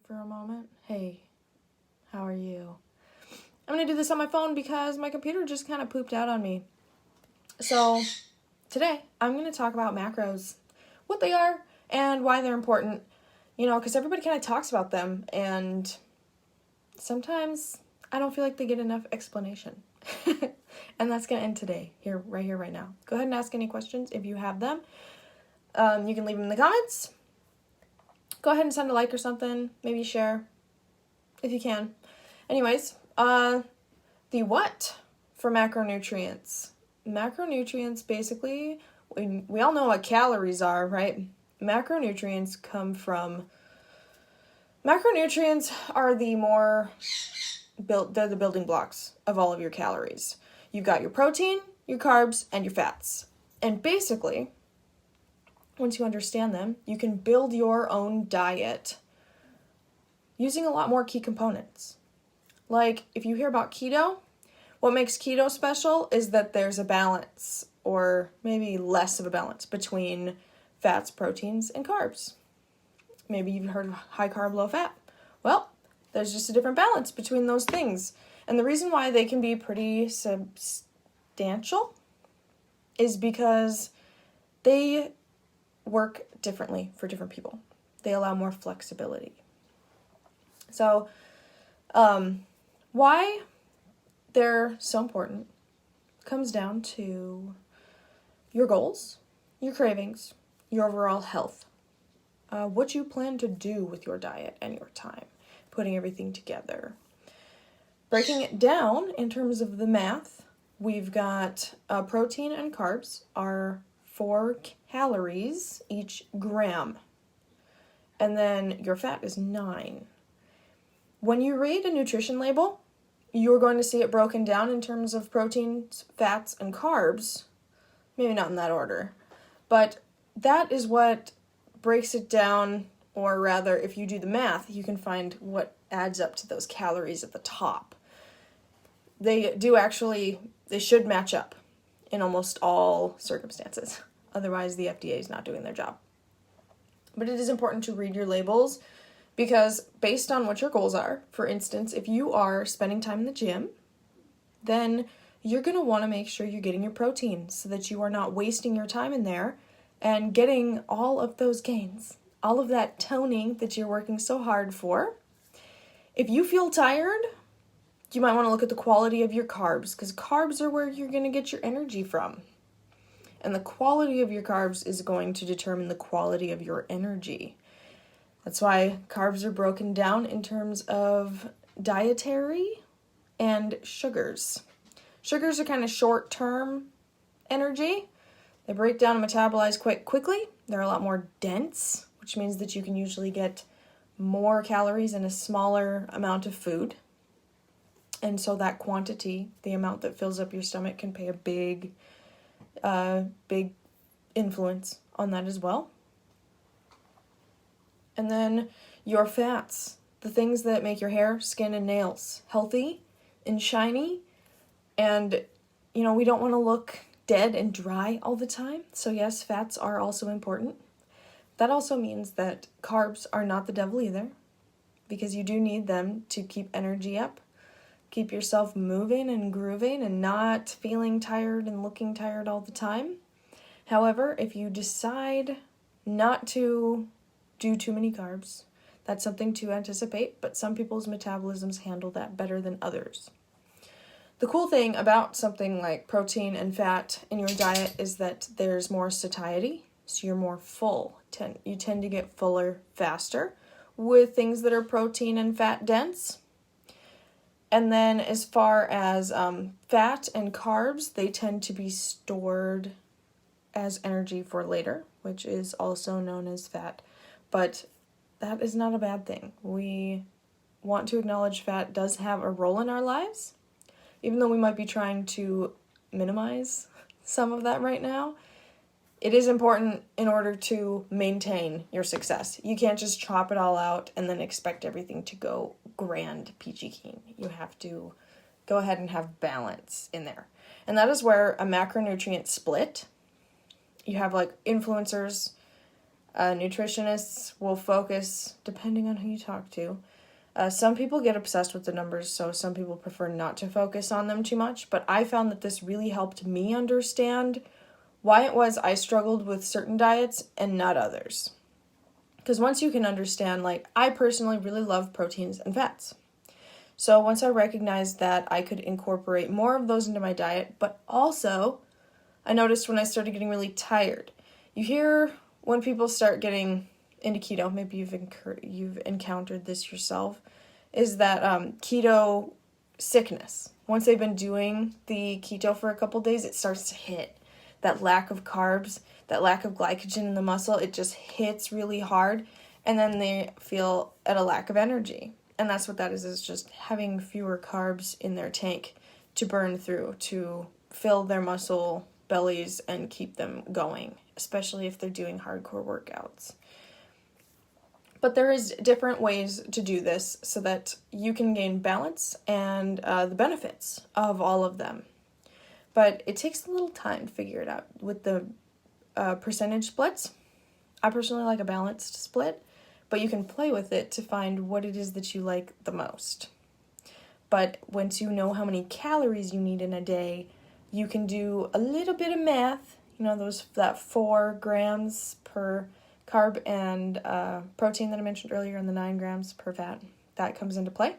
for a moment? Hey, how are you? I'm going to do this on my phone because my computer just kind of pooped out on me. So today I'm going to talk about macros, what they are and why they're important, because everybody kind of talks about them and sometimes I don't feel like they get enough explanation. And that's going to end today, right here, right now. Go ahead and ask any questions if you have them. You can leave them in the comments. Go ahead and send a like or something. Maybe share if you can. Anyways, the what for macronutrients? Macronutrients, basically, we all know what calories are, right? Macronutrients are they're the building blocks of all of your calories. You've got your protein, your carbs, and your fats. And basically, once you understand them, you can build your own diet using a lot more key components. Like, if you hear about keto, what makes keto special is that there's a balance, or maybe less of a balance, between fats, proteins, and carbs. Maybe you've heard of high carb, low fat. Well, there's just a different balance between those things. And the reason why they can be pretty substantial is because they work differently for different people. They allow more flexibility. So, why they're so important comes down to your goals, your cravings, your overall health, what you plan to do with your diet and your time, putting everything together. Breaking it down in terms of the math, we've got protein and carbs are 4 calories each gram, and then your fat is 9. When you read a nutrition label, you're going to see it broken down in terms of proteins, fats, and carbs. Maybe not in that order, but that is what breaks it down, or rather, if you do the math, you can find what adds up to those calories at the top. They should match up in almost all circumstances. Otherwise, the FDA is not doing their job. But it is important to read your labels because based on what your goals are, for instance, if you are spending time in the gym, then you're going to want to make sure you're getting your protein so that you are not wasting your time in there and getting all of those gains, all of that toning that you're working so hard for. If you feel tired, you might want to look at the quality of your carbs because carbs are where you're going to get your energy from. And the quality of your carbs is going to determine the quality of your energy. That's why carbs are broken down in terms of dietary and sugars. Sugars are kind of short-term energy. They break down and metabolize quite quickly. They're a lot more dense, which means that you can usually get more calories in a smaller amount of food. And so that quantity, the amount that fills up your stomach, can play a big influence on that as well. And then your fats, the things that make your hair, skin, and nails healthy and shiny. And, we don't want to look dead and dry all the time. So yes, fats are also important. That also means that carbs are not the devil either, because you do need them to keep energy up, keep yourself moving and grooving and not feeling tired and looking tired all the time. However, if you decide not to do too many carbs, that's something to anticipate, but some people's metabolisms handle that better than others. The cool thing about something like protein and fat in your diet is that there's more satiety, so you're more full. You tend to get fuller faster with things that are protein and fat dense. And then as far as fat and carbs, they tend to be stored as energy for later, which is also known as fat. But that is not a bad thing. We want to acknowledge fat does have a role in our lives, even though we might be trying to minimize some of that right now. It is important in order to maintain your success. You can't just chop it all out and then expect everything to go grand, peachy keen. You have to go ahead and have balance in there. And that is where a macronutrient split, you have like influencers Nutritionists will focus, depending on who you talk to. Some people get obsessed with the numbers, so some people prefer not to focus on them too much, but I found that this really helped me understand why it was I struggled with certain diets and not others. Because once you can understand, like, I personally really love proteins and fats. So once I recognized that I could incorporate more of those into my diet, but also I noticed when I started getting really tired. You hear when people start getting into keto, maybe you've encountered this yourself, is that keto sickness. Once they've been doing the keto for a couple days, it starts to hit. That lack of carbs, that lack of glycogen in the muscle, it just hits really hard, and then they feel at a lack of energy. And that's what that is just having fewer carbs in their tank to burn through, to fill their muscle bellies and keep them going, especially if they're doing hardcore workouts. But there is different ways to do this so that you can gain balance and the benefits of all of them. But it takes a little time to figure it out. With the percentage splits, I personally like a balanced split, but you can play with it to find what it is that you like the most. But once you know how many calories you need in a day, you can do a little bit of math, that 4 grams per carb and protein that I mentioned earlier, and the 9 grams per fat. That comes into play.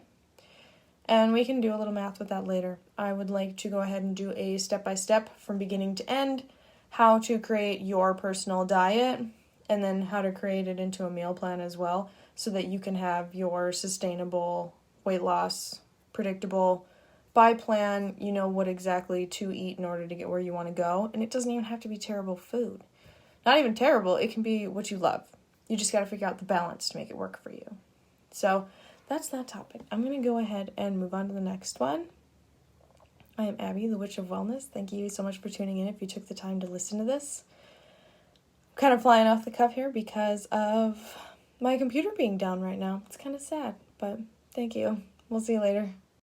And we can do a little math with that later. I would like to go ahead and do a step-by-step from beginning to end, how to create your personal diet, and then how to create it into a meal plan as well, so that you can have your sustainable weight loss, predictable, by plan, you know what exactly to eat in order to get where you want to go. And it doesn't even have to be terrible food. Not even terrible, it can be what you love. You just got to figure out the balance to make it work for you. So that's that topic. I'm going to go ahead and move on to the next one. I am Abby, the Witch of Wellness. Thank you so much for tuning in if you took the time to listen to this. I'm kind of flying off the cuff here because of my computer being down right now. It's kind of sad, but thank you. We'll see you later.